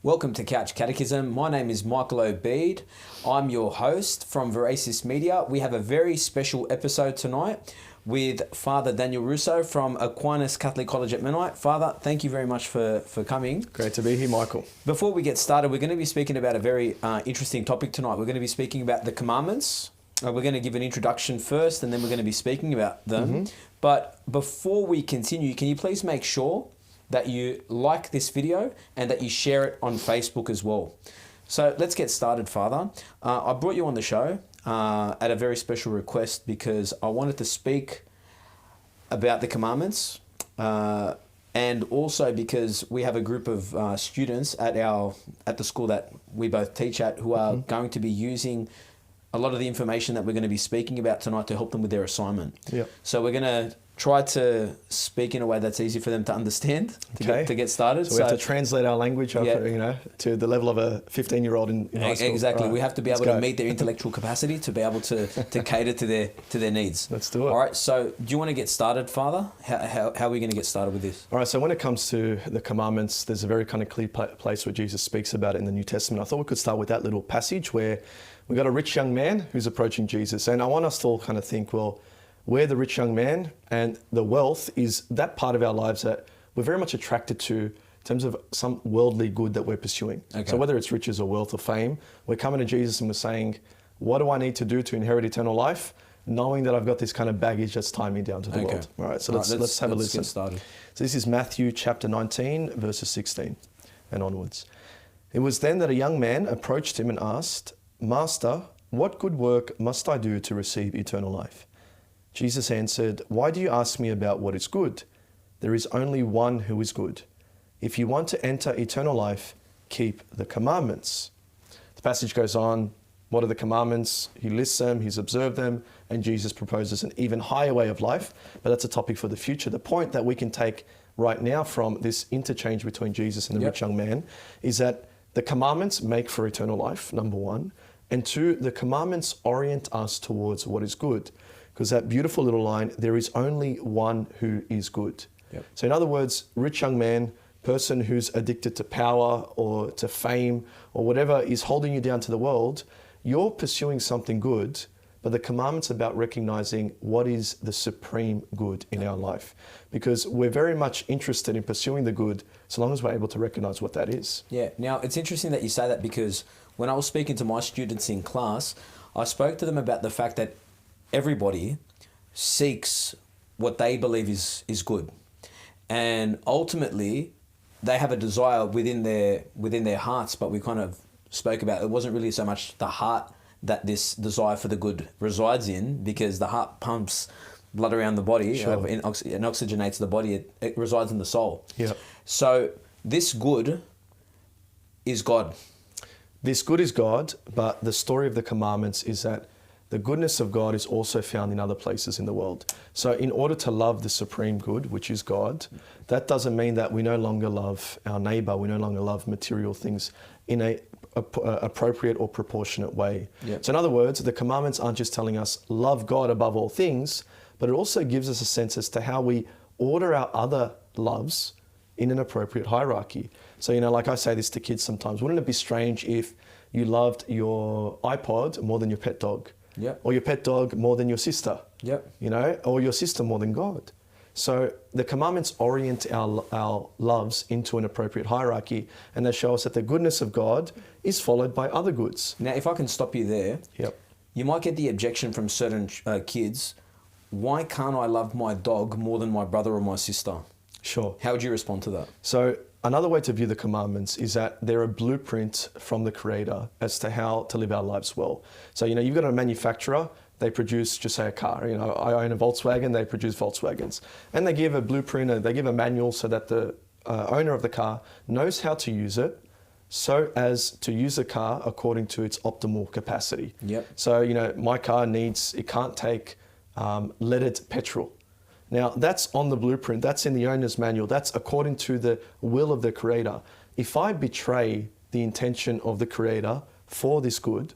Welcome to Couch Catechism. My name is Michael O'Bede. I'm your host from Veracis Media. We have a very special episode tonight with Fr Daniele Russo from Aquinas Catholic College at Mennonite. Father, thank you very much for coming. Great to be here, Michael. Before we get started, we're going to be speaking about a very interesting topic tonight. We're going to be speaking about the commandments. We're going to give an introduction first, and then we're going to be speaking about them. Mm-hmm. But before we continue, can you please make sure that you like this video and that you share it on Facebook as well? So let's get started, Father. I brought you on the show at a very special request because I wanted to speak about the commandments and also because we have a group of students at the school that we both teach at who are going to be using a lot of the information that we're going to be speaking about tonight to help them with their assignment. Yep. So we're going to try to speak in a way that's easy for them to understand to get started. So we have to translate our language to the level of a 15-year-old in high school. Exactly. Right. We have to be able to meet their intellectual capacity to be able to cater to their needs. Let's do it. All right. So do you want to get started, Father? How are we going to get started with this? All right. So when it comes to the commandments, there's a very kind of clear place where Jesus speaks about it in the New Testament. I thought we could start with that little passage where we got a rich young man who's approaching Jesus. And I want us to all kind of think, well, we're the rich young man, and the wealth is that part of our lives that we're very much attracted to in terms of some worldly good that we're pursuing. Okay. So whether it's riches or wealth or fame, we're coming to Jesus and we're saying, what do I need to do to inherit eternal life? Knowing that I've got this kind of baggage that's tying me down to the world. All right, so let's have a listen. Get started. So this is Matthew chapter 19, verses 16 and onwards. It was then that a young man approached him and asked, Master, what good work must I do to receive eternal life? Jesus answered, why do you ask me about what is good? There is only one who is good. If you want to enter eternal life, keep the commandments. The passage goes on, what are the commandments? He lists them, he's observed them, and Jesus proposes an even higher way of life, but that's a topic for the future. The point that we can take right now from this interchange between Jesus and the rich young man is that the commandments make for eternal life, number one, and two, the commandments orient us towards what is good. Because that beautiful little line, there is only one who is good. Yep. So in other words, rich young man, person who's addicted to power or to fame or whatever is holding you down to the world, you're pursuing something good, but the commandment's about recognizing what is the supreme good in our life. Because we're very much interested in pursuing the good so long as we're able to recognize what that is. Yeah, now it's interesting that you say that because when I was speaking to my students in class, I spoke to them about the fact that everybody seeks what they believe is good, and ultimately they have a desire within their hearts. But we kind of spoke about it wasn't really so much the heart that this desire for the good resides in, because the heart pumps blood around the body and oxygenates the body. It resides in the soul. Yeah. So this good is God. This good is God, but the story of the commandments is that the goodness of God is also found in other places in the world. So in order to love the supreme good, which is God, that doesn't mean that we no longer love our neighbor, we no longer love material things in a appropriate or proportionate way. Yep. So in other words, the commandments aren't just telling us love God above all things, but it also gives us a sense as to how we order our other loves in an appropriate hierarchy. So, like I say this to kids sometimes, wouldn't it be strange if you loved your iPod more than your pet dog? Yep. Or your pet dog more than your sister, or your sister more than God. So the commandments orient our loves into an appropriate hierarchy, and they show us that the goodness of God is followed by other goods. Now, if I can stop you there, you might get the objection from certain kids, why can't I love my dog more than my brother or my sister? Sure. How would you respond to that? So another way to view the commandments is that they're a blueprint from the Creator as to how to live our lives well. So, you've got a manufacturer, they produce, just say, a car. I own a Volkswagen, they produce Volkswagens. And they give a blueprint, they give a manual so that the owner of the car knows how to use it so as to use the car according to its optimal capacity. Yep. So, my car it can't take leaded petrol. Now, that's on the blueprint, that's in the owner's manual, that's according to the will of the Creator. If I betray the intention of the Creator for this good,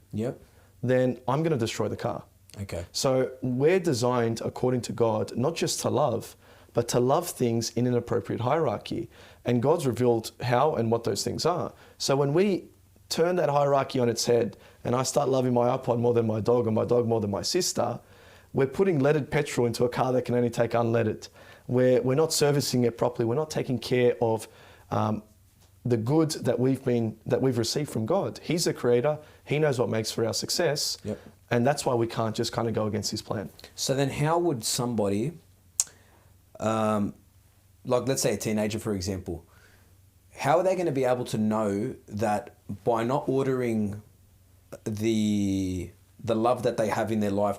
then I'm going to destroy the car. Okay. So we're designed according to God, not just to love, but to love things in an appropriate hierarchy. And God's revealed how and what those things are. So when we turn that hierarchy on its head and I start loving my iPod more than my dog or my dog more than my sister, we're putting leaded petrol into a car that can only take unleaded. We're not servicing it properly. We're not taking care of the good that we've received from God. He's the creator. He knows what makes for our success. Yep. And that's why we can't just kind of go against his plan. So then how would somebody, like let's say a teenager, for example, how are they going to be able to know that by not ordering the love that they have in their life,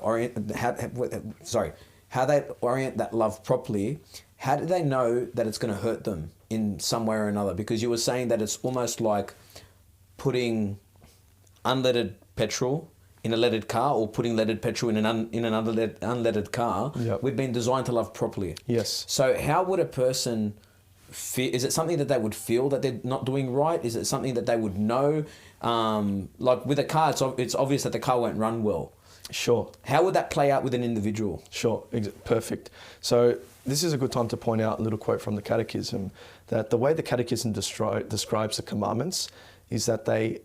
how they orient that love properly, how do they know that it's going to hurt them in some way or another? Because you were saying that it's almost like putting unleaded petrol in a leaded car or putting leaded petrol in an unleaded car. Yep. We've been designed to love properly. Yes. So how would a person feel? Is it something that they would feel that they're not doing right? Is it something that they would know? Like with a car, it's obvious that the car won't run well. Sure. How would that play out with an individual? Sure. Perfect. So this is a good time to point out a little quote from the Catechism, that the way the Catechism describes the commandments is that they,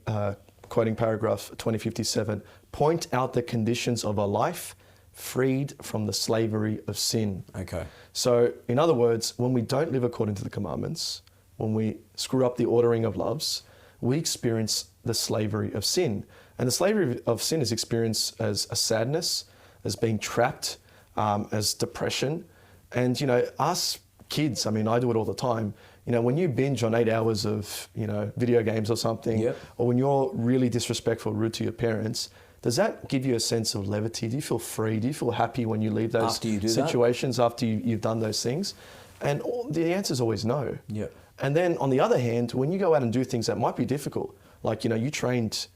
quoting paragraph 2057, point out the conditions of a life freed from the slavery of sin. Okay. So in other words, when we don't live according to the commandments, when we screw up the ordering of loves, we experience the slavery of sin. And the slavery of sin is experienced as a sadness, as being trapped, as depression. And, us kids, I do it all the time. When you binge on 8 hours of, video games or something, yep. or when you're really disrespectful, rude to your parents, does that give you a sense of levity? Do you feel free? Do you feel happy when you leave those situations after you've done those things? And the answer is always no. Yep. And then on the other hand, when you go out and do things that might be difficult, like, you trained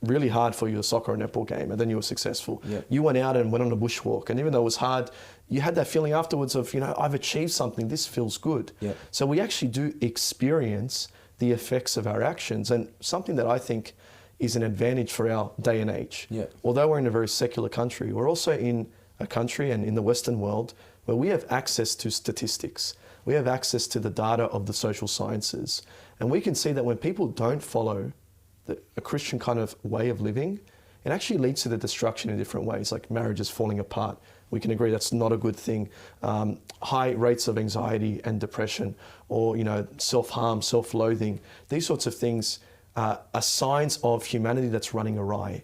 really hard for your soccer or netball game and then you were successful. Yep. You went out and went on a bushwalk, and even though it was hard, you had that feeling afterwards of, I've achieved something, this feels good. Yep. So we actually do experience the effects of our actions, and something that I think is an advantage for our day and age. Yep. Although we're in a very secular country, we're also in a country and in the Western world where we have access to statistics. We have access to the data of the social sciences. And we can see that when people don't follow a Christian kind of way of living, it actually leads to the destruction in different ways, like marriages falling apart. We can agree that's not a good thing. High rates of anxiety and depression, or self-harm, self-loathing. These sorts of things are signs of humanity that's running awry,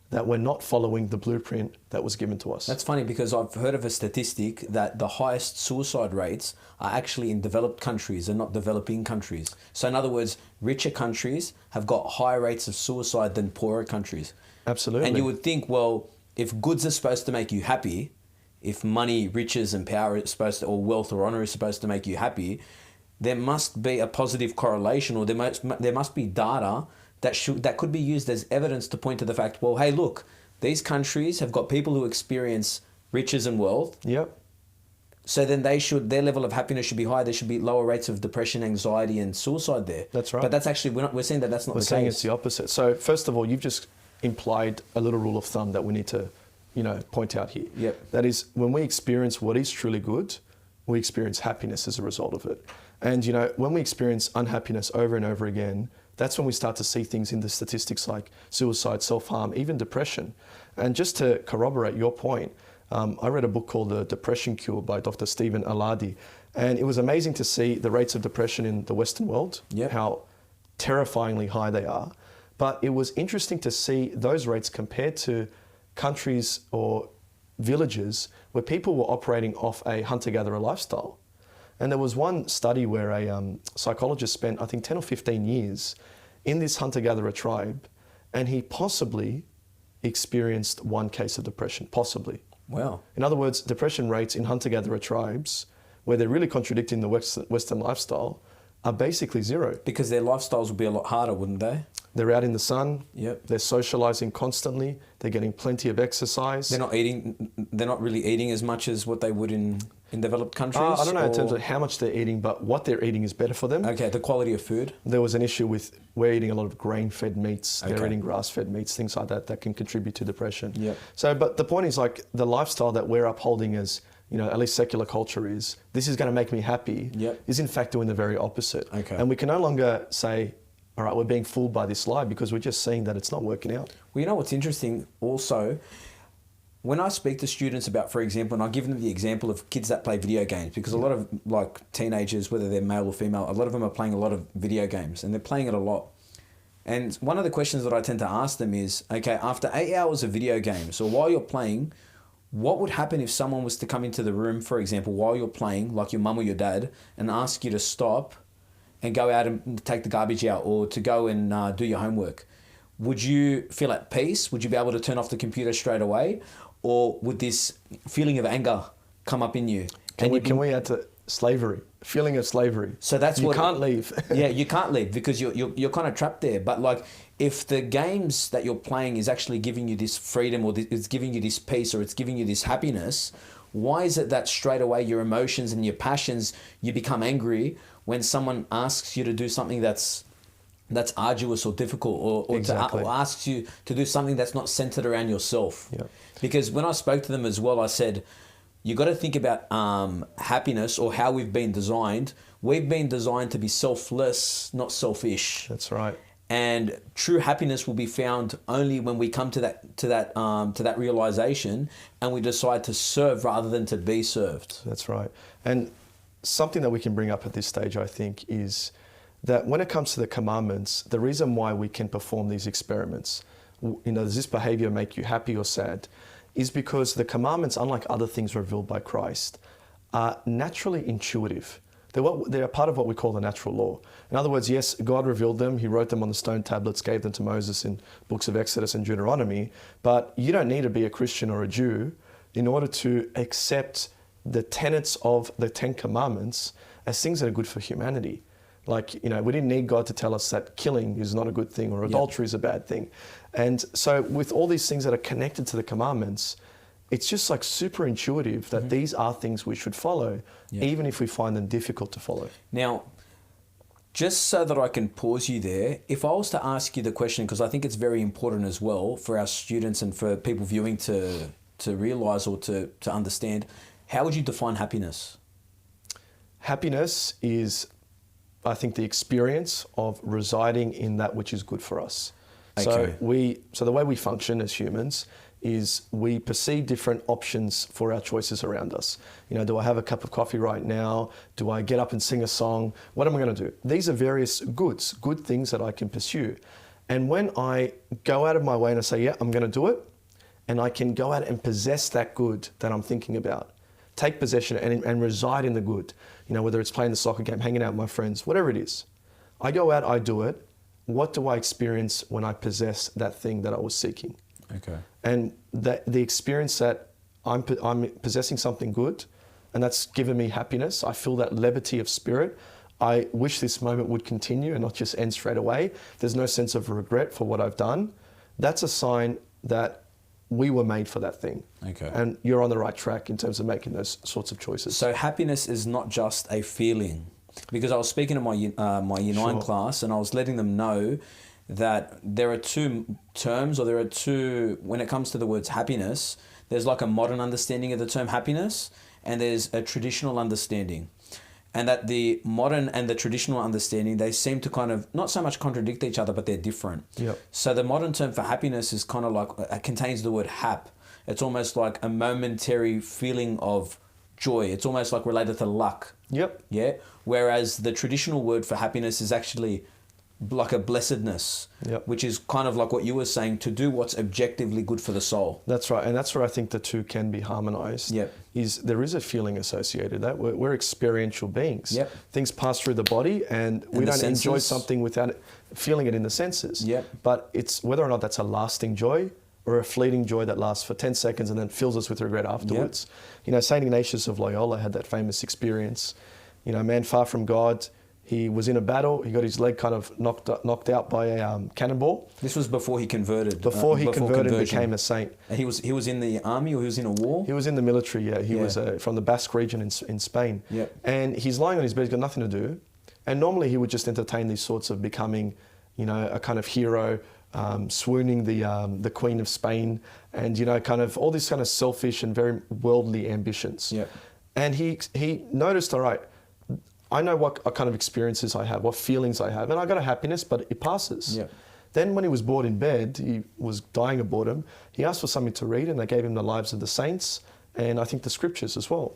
that we're not following the blueprint that was given to us. That's funny, because I've heard of a statistic that the highest suicide rates are actually in developed countries and not developing countries. So in other words, richer countries have got higher rates of suicide than poorer countries. Absolutely. And you would think, well, if goods are supposed to make you happy, if money, riches and power is supposed to, or wealth or honor is supposed to make you happy, there must be a positive correlation, or there must be data that could be used as evidence to point to the fact, well, hey, look, these countries have got people who experience riches and wealth. Yep. So then their level of happiness should be high. There should be lower rates of depression, anxiety, and suicide there. That's right. But that's actually, we're saying that that's not the case. We're saying it's the opposite. So first of all, you've just implied a little rule of thumb that we need to, point out here. Yep. That is, when we experience what is truly good, we experience happiness as a result of it. And, when we experience unhappiness over and over again, that's when we start to see things in the statistics like suicide, self-harm, even depression. And just to corroborate your point, I read a book called The Depression Cure by Dr. Stephen Aladi. And it was amazing to see the rates of depression in the Western world, yep. how terrifyingly high they are. But it was interesting to see those rates compared to countries or villages where people were operating off a hunter-gatherer lifestyle. And there was one study where a psychologist spent, I think, 10 or 15 years in this hunter-gatherer tribe, and he possibly experienced one case of depression, possibly. Wow. In other words, depression rates in hunter-gatherer tribes, where they're really contradicting the Western lifestyle, are basically zero. Because their lifestyles would be a lot harder, wouldn't they? They're out in the sun. Yep. They're socializing constantly. They're getting plenty of exercise. They're not really eating as much as what they would in developed countries? I don't know in terms of how much they're eating, but what they're eating is better for them. Okay, the quality of food. There was an issue with, we're eating a lot of grain-fed meats. Okay. They're eating grass-fed meats, things like that can contribute to depression. Yep. So, but the point is, like, the lifestyle that we're upholding as at least secular culture is, this is going to make me happy, is in fact doing the very opposite. Okay. And we can no longer say, all right, we're being fooled by this lie, because we're just seeing that it's not working out. Well, you know what's interesting also, when I speak to students about, for example, and I give them the example of kids that play video games, because a lot of like teenagers, whether they're male or female, a lot of them are playing a lot of video games, and they're playing it a lot. And one of the questions that I tend to ask them is, okay, after 8 hours of video games, or while you're playing, what would happen if someone was to come into the room, for example, while you're playing, like your mum or your dad, and ask you to stop and go out and take the garbage out, or to go and do your homework? Would you feel at peace? Would you be able to turn off the computer straight away? Or would this feeling of anger come up in you? Can we add to slavery? Feeling of slavery. So that's you can't leave. Yeah, you can't leave, because you're kind of trapped there. But like, if the games that you're playing is actually giving you this freedom, or it's giving you this peace, or it's giving you this happiness, why is it that straight away your emotions and your passions, you become angry when someone asks you to do something that's arduous or difficult, or Exactly. or asks you to do something that's not centered around yourself? Yeah. Because when I spoke to them as well, I said, you got to think about happiness, or how we've been designed. We've been designed to be selfless, not selfish. That's right. And true happiness will be found only when we come to that realization, and we decide to serve rather than to be served. That's right. And something that we can bring up at this stage, I think, is that when it comes to the commandments, the reason why we can perform these experiments, does this behavior make you happy or sad, is because the commandments, unlike other things revealed by Christ, are naturally intuitive. They're a part of what we call the natural law. In other words, yes, God revealed them. He wrote them on the stone tablets, gave them to Moses in books of Exodus and Deuteronomy. But you don't need to be a Christian or a Jew in order to accept the tenets of the Ten Commandments as things that are good for humanity. Like, we didn't need God to tell us that killing is not a good thing, or adultery is a bad thing. And so with all these things that are connected to the commandments, it's just like super intuitive that these are things we should follow, even if we find them difficult to follow. Now, just so that I can pause you there, if I was to ask you the question, because I think it's very important as well for our students and for people viewing to realize, or to understand, how would you define happiness? Happiness is, I think, the experience of residing in that which is good for us. Okay. So the way we function as humans is we perceive different options for our choices around us. Do I have a cup of coffee right now? Do I get up and sing a song? What am I going to do? These are various good things that I can pursue. And when I go out of my way and I say, yeah, I'm going to do it, and I can go out and possess that good that I'm thinking about, take possession and reside in the good, whether it's playing the soccer game, hanging out with my friends, whatever it is. I go out, I do it. What do I experience when I possess that thing that I was seeking? Okay. And the experience that I'm possessing something good, and that's given me happiness. I feel that levity of spirit. I wish this moment would continue and not just end straight away. There's no sense of regret for what I've done. That's a sign that we were made for that thing. Okay. And you're on the right track in terms of making those sorts of choices. So happiness is not just a feeling. Because I was speaking to my Year 9 class, and I was letting them know that there are two terms, or there are two, when it comes to the words happiness, there's like a modern understanding of the term happiness, and there's a traditional understanding. And that the modern and the traditional understanding, they seem to kind of not so much contradict each other, but they're different. Yep. So the modern term for happiness is kind of like, it contains the word hap. It's almost like a momentary feeling of joy. It's almost like related to luck. Yep. Yeah. Whereas the traditional word for happiness is actually like a blessedness, which is kind of like what you were saying, to do what's objectively good for the soul. That's right. And that's where I think the two can be harmonized. Yep. Is there is a feeling associated that we're experiential beings. Yep. Things pass through the body, and we don't enjoy something without feeling it in the senses. Yep. But it's whether or not that's a lasting joy or a fleeting joy that lasts for 10 seconds and then fills us with regret afterwards. Yep. St. Ignatius of Loyola had that famous experience. A man far from God. He was in a battle. He got his leg kind of knocked out by a cannonball. This was before he converted. Before he converted and became a saint. And he was in the army, or he was in a war? He was in the military, yeah. He was from the Basque region in Spain. Yep. And he's lying on his bed, he's got nothing to do. And normally he would just entertain these sorts of becoming, a kind of hero, swooning the Queen of Spain, and kind of all these kind of selfish and very worldly ambitions. Yeah. And he noticed, all right, I know what kind of experiences I have, what feelings I have, and I got a happiness, but it passes. Yeah. Then when he was bored in bed, he was dying of boredom, he asked for something to read, and they gave him the lives of the saints, and I think the scriptures as well.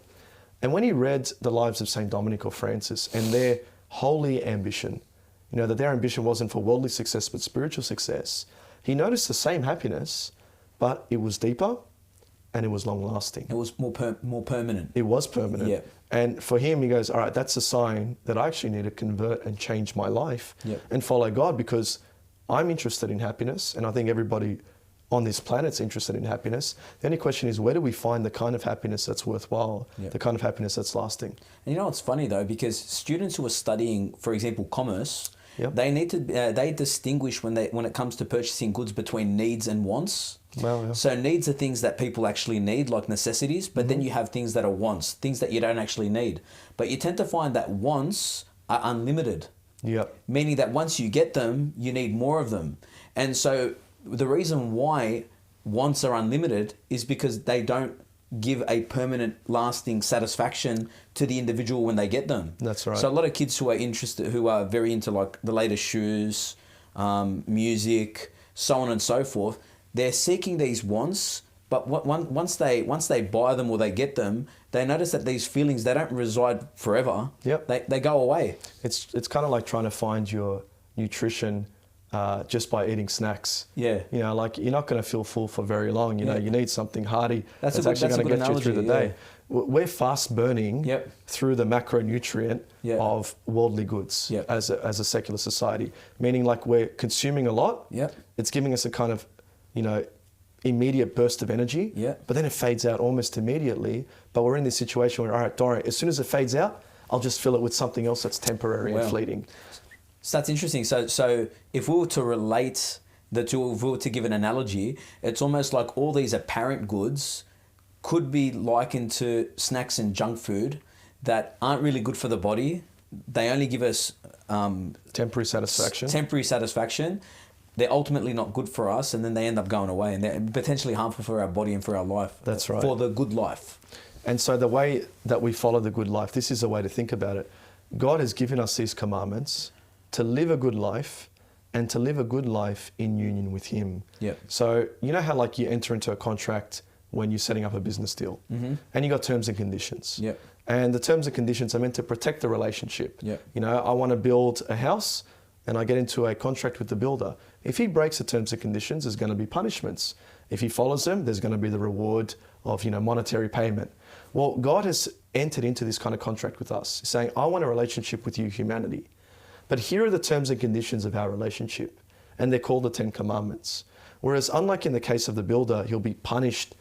And when he read the lives of St. Dominic or Francis and their holy ambition, that their ambition wasn't for worldly success but spiritual success, he noticed the same happiness, but it was deeper and it was long-lasting. It was more permanent. It was permanent. Yeah. And for him, he goes, all right, that's a sign that I actually need to convert and change my life and follow God, because I'm interested in happiness, and I think everybody on this planet's interested in happiness. The only question is, where do we find the kind of happiness that's worthwhile, the kind of happiness that's lasting? And it's funny though, because students who are studying, for example, commerce, they need to they distinguish when it comes to purchasing goods between needs and wants. Well, yeah. So needs are things that people actually need, like necessities, but then you have things that are wants, things that you don't actually need. But you tend to find that wants are unlimited. Yep. Meaning that once you get them, you need more of them. And so the reason why wants are unlimited is because they don't give a permanent, lasting satisfaction to the individual when they get them. That's right. So a lot of kids who are very into like the latest shoes, music, so on and so forth, they're seeking these wants, but once they buy them or they get them, they notice that these feelings, they don't reside forever. Yep. They go away. It's kind of like trying to find your nutrition just by eating snacks. Yeah. Like you're not going to feel full for very long. You need something hearty that's actually going to get you through the day. We're fast burning through the macronutrient of worldly goods as a secular society, meaning like we're consuming a lot. It's giving us a kind of, immediate burst of energy, but then it fades out almost immediately. But we're in this situation where, all right, Dora, as soon as it fades out, I'll just fill it with something else that's temporary and fleeting. So that's interesting. So if we were to relate the two, if we were to give an analogy, it's almost like all these apparent goods could be likened to snacks and junk food that aren't really good for the body. They only give us temporary satisfaction. They're ultimately not good for us, and then they end up going away, and they're potentially harmful for our body and for our life. That's right. For the good life. And so the way that we follow the good life, this is the way to think about it. God has given us these commandments to live a good life, and to live a good life in union with Him. So you know how like you enter into a contract when you're setting up a business deal, and you got terms and conditions. And the terms and conditions are meant to protect the relationship. I want to build a house, and I get into a contract with the builder. If he breaks the terms and conditions, there's going to be punishments. If he follows them, there's going to be the reward of monetary payment. Well, God has entered into this kind of contract with us, saying, I want a relationship with you, humanity. But here are the terms and conditions of our relationship, and they're called the Ten Commandments. Whereas unlike in the case of the builder, he'll be punished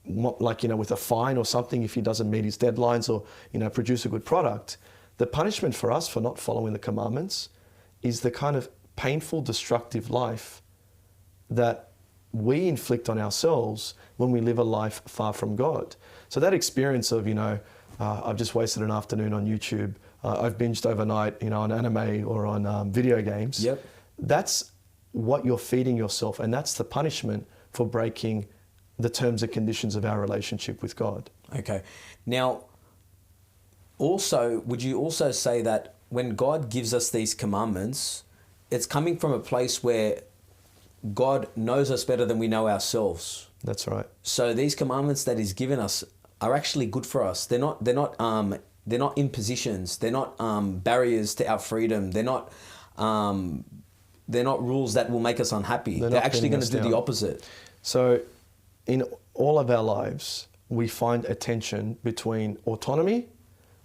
with a fine or something if he doesn't meet his deadlines or produce a good product. The punishment for us for not following the commandments is the kind of painful, destructive life that we inflict on ourselves when we live a life far from God. So that experience of, I've just wasted an afternoon on YouTube, I've binged overnight, on anime or on video games. That's what you're feeding yourself, and that's the punishment for breaking the terms and conditions of our relationship with God. Okay. Now, also, would you also say that when God gives us these commandments, it's coming from a place where God knows us better than we know ourselves? That's right. So these commandments that He's given us are actually good for us. They're not impositions. They're not barriers to our freedom. They're not rules that will make us unhappy. They're actually going to do the opposite. So in all of our lives, we find a tension between autonomy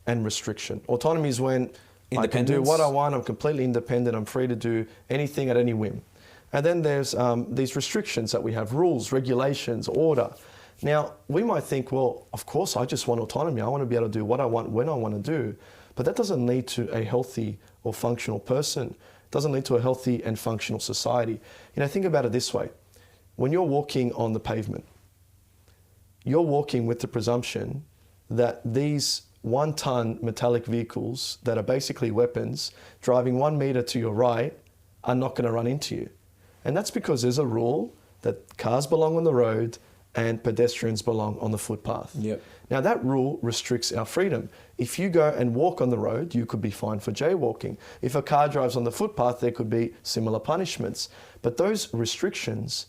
and restriction. Autonomy is when I can do what I want, I'm completely independent, I'm free to do anything at any whim. And then there's these restrictions that we have, rules, regulations, order. Now, we might think, well, of course, I just want autonomy. I want to be able to do what I want when I want to do. But that doesn't lead to a healthy or functional person. It doesn't lead to a healthy and functional society. Think about it this way. When you're walking on the pavement, you're walking with the presumption that these 1-ton metallic vehicles that are basically weapons driving 1 meter to your right are not going to run into you. And that's because there's a rule that cars belong on the road and pedestrians belong on the footpath. Yep. Now that rule restricts our freedom. If you go and walk on the road, you could be fined for jaywalking. If a car drives on the footpath, there could be similar punishments. But those restrictions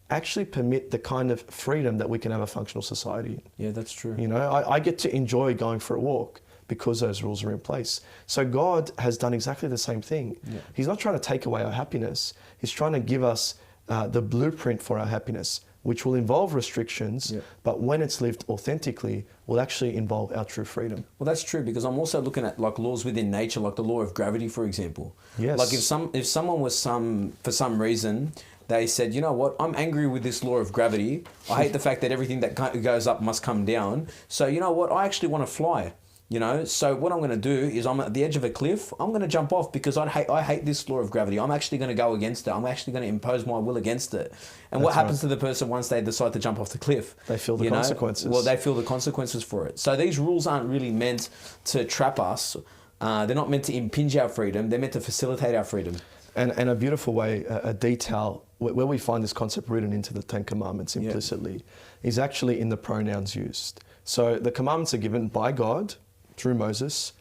actually permit the kind of freedom that we can have a functional society in. Yeah, that's true. You know, I get to enjoy going for a walk because those rules are in place. So God has done exactly the same thing. Yeah. He's not trying to take away our happiness. He's trying to give us the blueprint for our happiness, which will involve restrictions, Yeah. but when it's lived authentically, will actually involve our true freedom. Well, that's true, because I'm also looking at like laws within nature, like the law of gravity, for example. Yes. Like if someone was for some reason, they said, you know what, I'm angry with this law of gravity. I hate the fact that everything that goes up must come down. So you know what, I actually want to fly. You know, so what I'm going to do is I'm at the edge of a cliff. I'm going to jump off because I hate this law of gravity. I'm actually going to go against it. I'm actually going to impose my will against it. And what happens to the person once they decide to jump off the cliff? They feel the consequences. Well, they feel the consequences for it. So these rules aren't really meant to trap us. They're not meant to impinge our freedom. They're meant to facilitate our freedom. And a beautiful way, a detail, where we find this concept written into the Ten Commandments implicitly, is actually in the pronouns used. So the commandments are given by God through Moses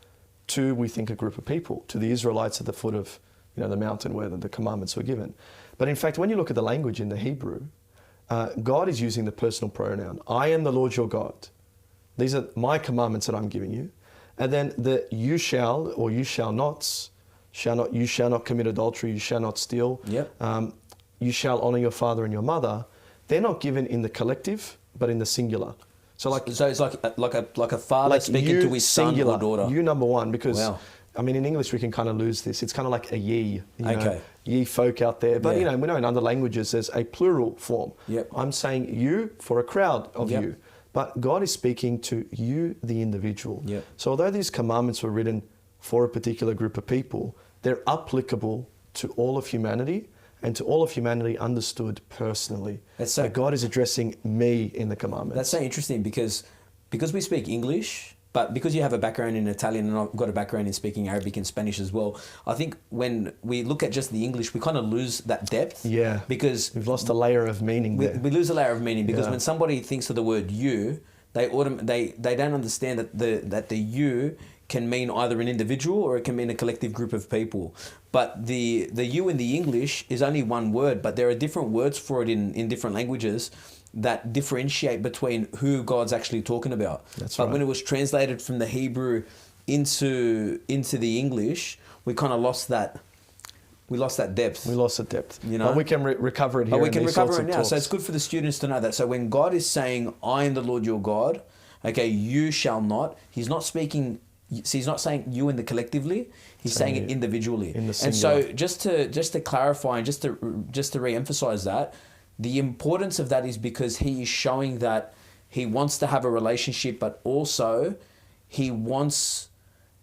to, we think, a group of people, to the Israelites at the foot of the mountain where the commandments were given. But in fact, when you look at the language in the Hebrew, God is using the personal pronoun. I am the Lord your God. These are my commandments that I'm giving you. And then the you shall or you shall nots, you shall not commit adultery, you shall not steal, you shall honor your father and your mother. They're not given in the collective, but in the singular. So it's like a father speaking to his singular, son or daughter. You number one, because I mean in English we can kind of lose this. It's kind of like a ye, ye folk out there. But we know in other languages there's a plural form. Yep. I'm saying you for a crowd of you. But God is speaking to you, the individual. Yep. So although these commandments were written for a particular group of people, they're applicable to all of humanity, and to all of humanity understood personally. So God is addressing me in the commandments. That's so interesting because we speak English, but because you have a background in Italian and I've got a background in speaking Arabic and Spanish as well, I think when we look at just the English, we kind of lose that depth. Yeah. Because we've lost a layer of meaning there. We lose a layer of meaning because when somebody thinks of the word you, they don't understand that the you can mean either an individual or it can mean a collective group of people. But the you in the English is only one word, but there are different words for it in different languages that differentiate between who God's actually talking about. That's but right. when it was translated from the Hebrew into the English, we kind of lost that. We lost that depth. We lost the depth. You know? But we can recover it here. But we can recover it now. Talks. So it's good for the students to know that. So when God is saying, I am the Lord your God, okay, you shall not, he's not speaking. So he's not saying you in the collectively, he's saying it individually. In the and singular. so just to clarify and just to re-emphasize that, the importance of that is because he is showing that he wants to have a relationship, but also he wants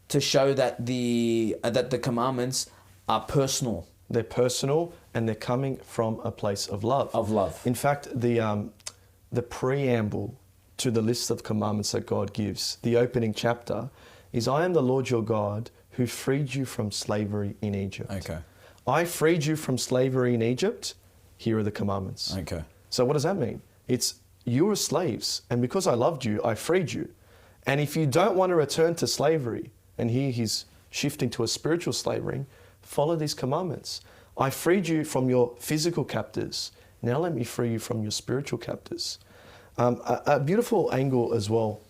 to show that the commandments are personal. They're personal and they're coming from a place of love. Of love. In fact, the preamble to the list of commandments that God gives, the opening chapter, is I am the Lord your God who freed you from slavery in Egypt. Okay. I freed you from slavery in Egypt. Here are the commandments. Okay. So what does that mean? It's you were slaves, and because I loved you, I freed you. And if you don't want to return to slavery, and here he's shifting to a spiritual slavery, follow these commandments. I freed you from your physical captors. Now let me free you from your spiritual captors. A beautiful angle as well,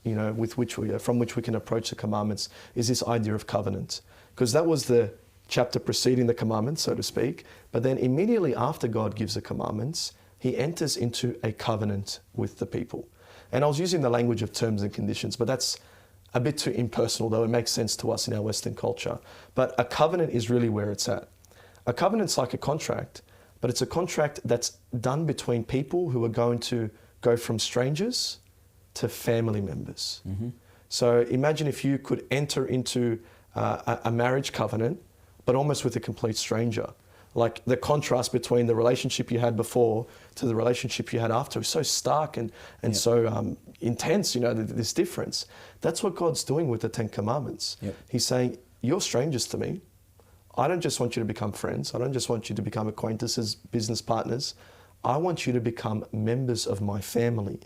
from which we can approach the commandments, is this idea of covenant. Because that was the chapter preceding the commandments, so to speak. But then immediately after God gives the commandments, he enters into a covenant with the people. And I was using the language of terms and conditions, but that's a bit too impersonal, though it makes sense to us in our Western culture. But a covenant is really where it's at. A covenant's like a contract, but it's a contract that's done between people who are going to go from strangers to family members. Mm-hmm. So imagine if you could enter into a marriage covenant, but almost with a complete stranger. Like the contrast between the relationship you had before to the relationship you had after is so stark and so intense, this difference. That's what God's doing with the Ten Commandments. Yep. He's saying, you're strangers to me. I don't just want you to become friends. I don't just want you to become acquaintances, business partners. I want you to become members of my family.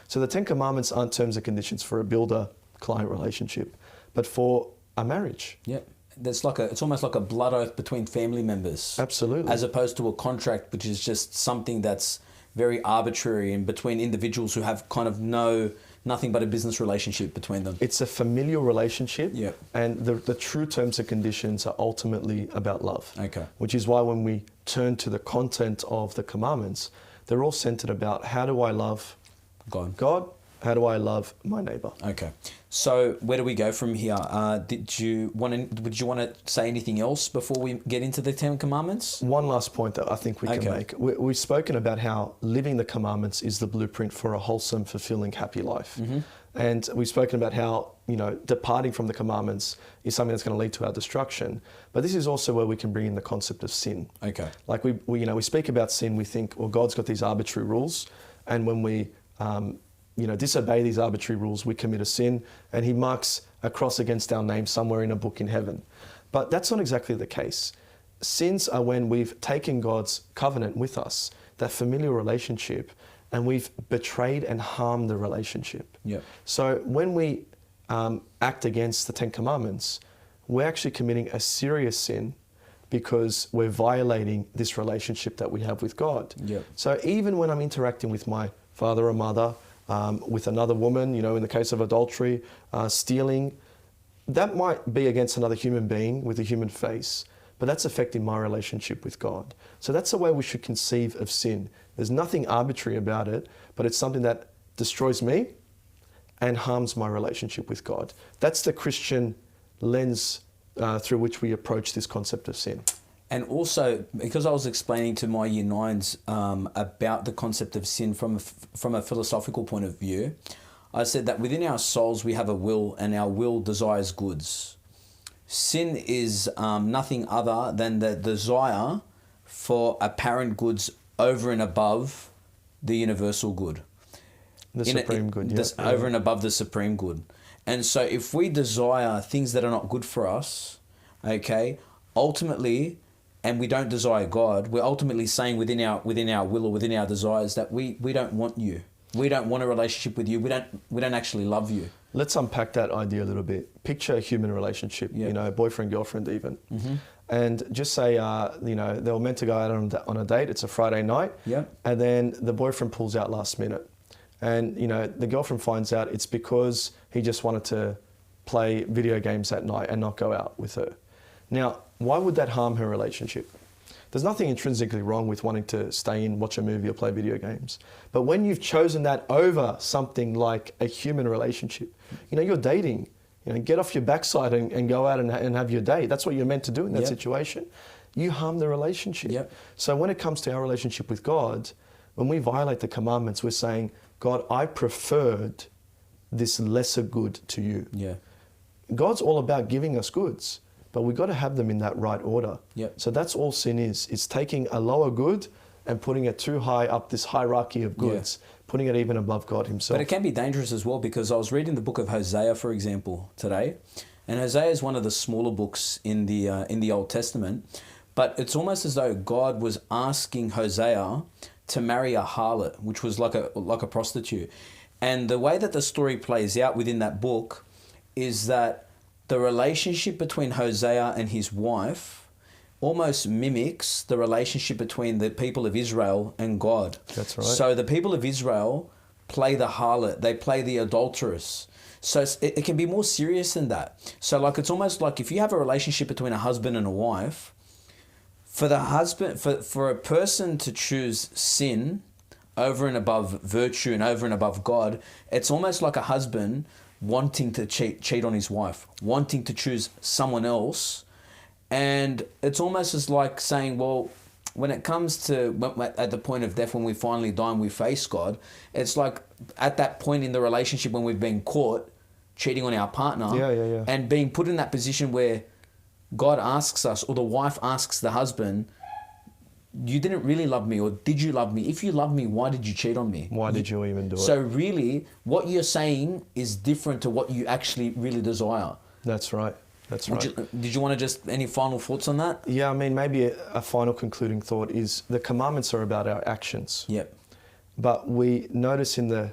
So the Ten Commandments aren't terms and conditions for a builder-client relationship, but for a marriage. Yeah. It's almost like a blood oath between family members. Absolutely. As opposed to a contract, which is just something that's very arbitrary and between individuals who have kind of nothing but a business relationship between them. It's a familial relationship. Yeah. And the true terms and conditions are ultimately about love. Okay. Which is why when we turn to the content of the commandments, they're all centered about how do I love God? How do I love my neighbor? Okay. So where do we go from here? Would you want to say anything else before we get into the Ten Commandments? One last point that I think we can make. We've spoken about how living the commandments is the blueprint for a wholesome, fulfilling, happy life. Mm-hmm. And we've spoken about how, departing from the commandments is something that's going to lead to our destruction. But this is also where we can bring in the concept of sin. Okay. Like we speak about sin, we think, well, God's got these arbitrary rules. And when we disobey these arbitrary rules, we commit a sin, and he marks a cross against our name somewhere in a book in heaven. But that's not exactly the case. Sins are when we've taken God's covenant with us, that familiar relationship, and we've betrayed and harmed the relationship. Yep. So when we act against the Ten Commandments, we're actually committing a serious sin because we're violating this relationship that we have with God. Yep. So even when I'm interacting with my father or mother, with another woman, in the case of adultery, stealing, that might be against another human being with a human face, but that's affecting my relationship with God. So that's the way we should conceive of sin. There's nothing arbitrary about it, but it's something that destroys me and harms my relationship with God. That's the Christian lens through which we approach this concept of sin. And also, because I was explaining to my Year 9s about the concept of sin from a philosophical point of view, I said that within our souls we have a will, and our will desires goods. Sin is nothing other than the desire for apparent goods over and above the universal good. The supreme good, yeah. Over and above the supreme good. And so if we desire things that are not good for us, ultimately, and we don't desire God, we're ultimately saying within our will or within our desires that we don't want you. We don't want a relationship with you. We don't actually love you. Let's unpack that idea a little bit. Picture a human relationship, boyfriend, girlfriend even. Mm-hmm. And just say, they were meant to go out on a date. It's a Friday night. Yep. And then the boyfriend pulls out last minute. And, the girlfriend finds out it's because he just wanted to play video games that night and not go out with her. Now, why would that harm her relationship? There's nothing intrinsically wrong with wanting to stay in, watch a movie or play video games. But when you've chosen that over something like a human relationship, you're dating, get off your backside and go out and have your date. That's what you're meant to do in that situation. You harm the relationship. Yep. So when it comes to our relationship with God, when we violate the commandments, we're saying, God, I preferred this lesser good to you. Yeah. God's all about giving us goods, but we've got to have them in that right order. Yep. So that's all sin is. It's taking a lower good and putting it too high up this hierarchy of goods, putting it even above God himself. But it can be dangerous as well, because I was reading the book of Hosea, for example, today. And Hosea is one of the smaller books in the Old Testament. But it's almost as though God was asking Hosea to marry a harlot, which was like a prostitute. And the way that the story plays out within that book is that the relationship between Hosea and his wife almost mimics the relationship between the people of Israel and God. That's right. So the people of Israel play the harlot, they play the adulteress. So it can be more serious than that. So it's almost like if you have a relationship between a husband and a wife, for a person to choose sin over and above virtue and over and above God, it's almost like a husband wanting to cheat on his wife, wanting to choose someone else. And it's almost as like saying, well, when it comes to at the point of death, when we finally die and we face God, it's like at that point in the relationship when we've been caught cheating on our partner and being put in that position where God asks us, or the wife asks the husband, you didn't really love me, or did you love me? If you love me, why did you cheat on me? Why did you even do it? So really, what you're saying is different to what you actually really desire. That's right. That's right. Did you want to just, any final thoughts on that? Yeah, I mean, maybe a final concluding thought is the commandments are about our actions. Yep. But we notice in the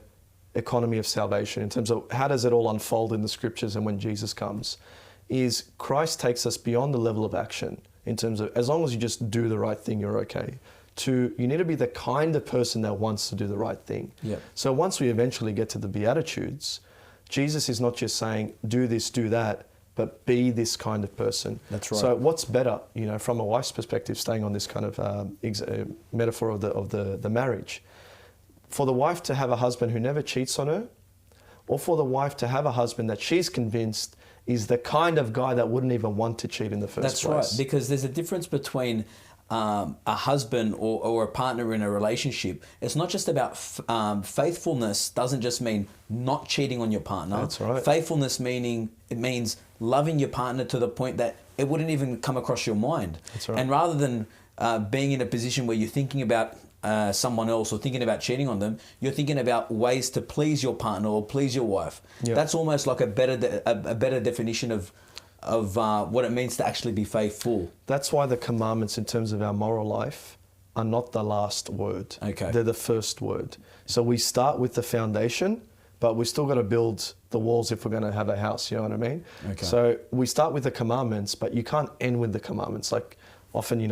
economy of salvation, in terms of how does it all unfold in the scriptures and when Jesus comes, is Christ takes us beyond the level of action in terms of, as long as you just do the right thing, you're okay. You need to be the kind of person that wants to do the right thing. Yep. So once we eventually get to the Beatitudes, Jesus is not just saying, do this, do that, but be this kind of person. That's right. So what's better, from a wife's perspective, staying on this kind of metaphor of the marriage, for the wife to have a husband who never cheats on her, or for the wife to have a husband that she's convinced is the kind of guy that wouldn't even want to cheat in the first place. That's right, because there's a difference between a husband or a partner in a relationship. It's not just about faithfulness. Doesn't just mean not cheating on your partner. That's right. Faithfulness means loving your partner to the point that it wouldn't even come across your mind. That's right. And rather than being in a position where you're thinking about someone else or thinking about cheating on them, you're thinking about ways to please your partner or please your wife. Yeah. That's almost like a better definition of what it means to actually be faithful. That's why the commandments in terms of our moral life are not the last word. Okay. They're the first word. So we start with the foundation, but we still got to build the walls if we're going to have a house, you know what I mean? Okay. So we start with the commandments, but you can't end with the commandments. Like often,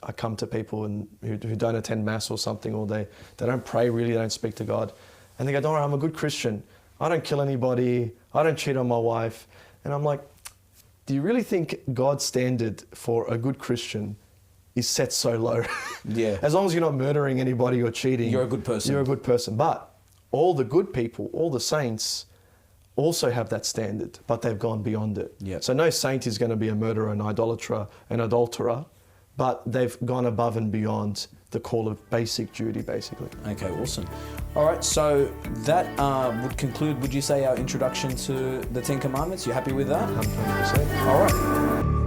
I come to people who don't attend mass or something, or they don't pray really, they don't speak to God. And they go, don't worry, I'm a good Christian. I don't kill anybody. I don't cheat on my wife. And I'm like, do you really think God's standard for a good Christian is set so low? Yeah. As long as you're not murdering anybody or cheating. You're a good person. You're a good person. But all the good people, all the saints also have that standard, but they've gone beyond it. Yeah. So no saint is going to be a murderer, an idolater, an adulterer, but they've gone above and beyond the call of basic duty, basically. Okay, awesome. All right, so that would conclude, would you say, our introduction to the Ten Commandments? You happy with that? 100%. All right.